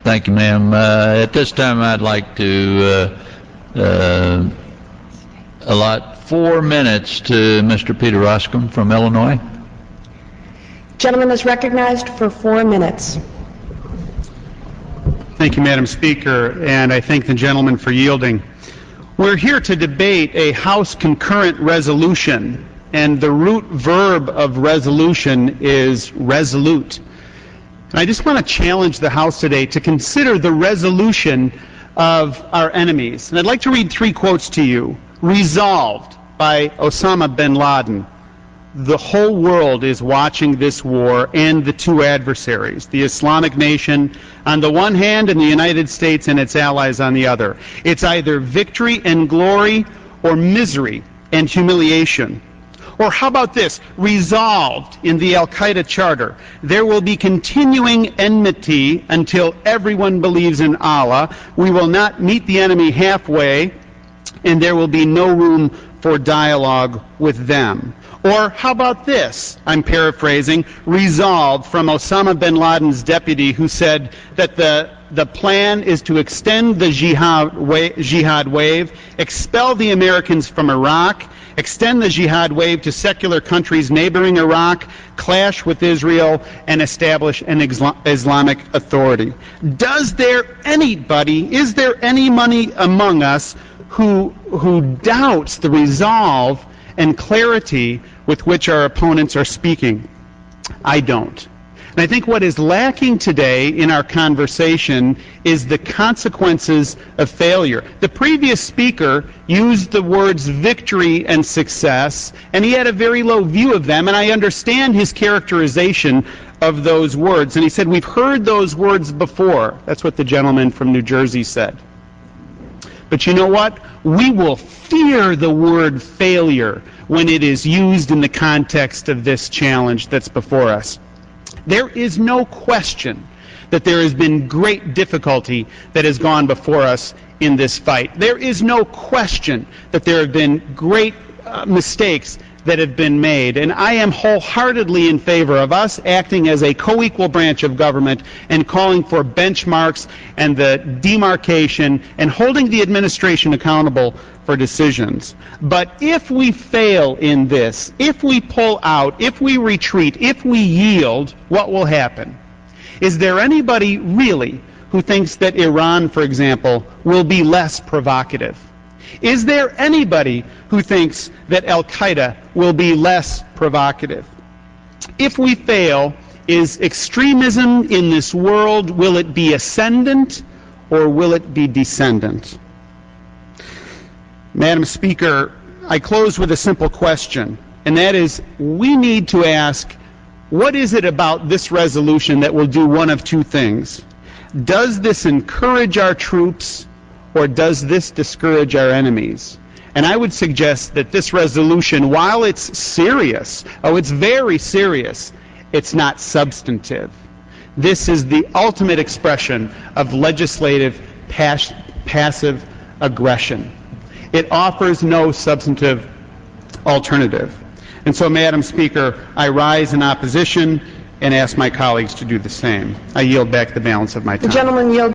Thank you, ma'am. At this time, I'd like to allot 4 minutes to Mr. Peter Roskam from Illinois. Gentleman is recognized for 4 minutes. Thank you, Madam Speaker, and I thank the gentleman for yielding. We're here to debate a House concurrent resolution, and the root verb of resolution is resolute. And I just want to challenge the House today to consider the resolution of our enemies. And I'd like to read 3 quotes to you. Resolved by Osama bin Laden. The whole world is watching this war and the 2 adversaries, the Islamic nation on the one hand and the United States and its allies on the other. It's either victory and glory or misery and humiliation. Or how about this? Resolved in the Al-Qaeda charter. There will be continuing enmity until everyone believes in Allah. We will not meet the enemy halfway, and there will be no room for dialogue with them. Or how about this? I'm paraphrasing. Resolved from Osama bin Laden's deputy, who said that the plan is to extend the jihad wave, expel the Americans from Iraq, extend the jihad wave to secular countries neighboring Iraq, clash with Israel, and establish an Islamic authority. Is there anybody among us who doubts the resolve and clarity with which our opponents are speaking? I don't. And I think what is lacking today in our conversation is the consequences of failure. The previous speaker used the words victory and success, and he had a very low view of them, and I understand his characterization of those words. And he said, we've heard those words before. That's what the gentleman from New Jersey said. But you know what? We will fear the word failure when it is used in the context of this challenge that's before us. There is no question that there has been great difficulty that has gone before us in this fight. There is no question that there have been great mistakes that have been made, and I am wholeheartedly in favor of us acting as a co-equal branch of government and calling for benchmarks and the demarcation and holding the administration accountable for decisions. But if we fail in this, if we pull out, if we retreat, if we yield, what will happen? Is there anybody really who thinks that Iran, for example, will be less provocative? Is there anybody who thinks that Al-Qaeda will be less provocative? If we fail, is extremism in this world, will it be ascendant or will it be descendant? Madam Speaker, I close with a simple question, and that is, we need to ask, what is it about this resolution that will do one of 2 things? Does this encourage our troops, or does this discourage our enemies? And I would suggest that this resolution, while it's serious, it's very serious, it's not substantive. This is the ultimate expression of legislative passive aggression. It offers no substantive alternative. And so, Madam Speaker, I rise in opposition and ask my colleagues to do the same. I yield back the balance of my time. The gentleman yields.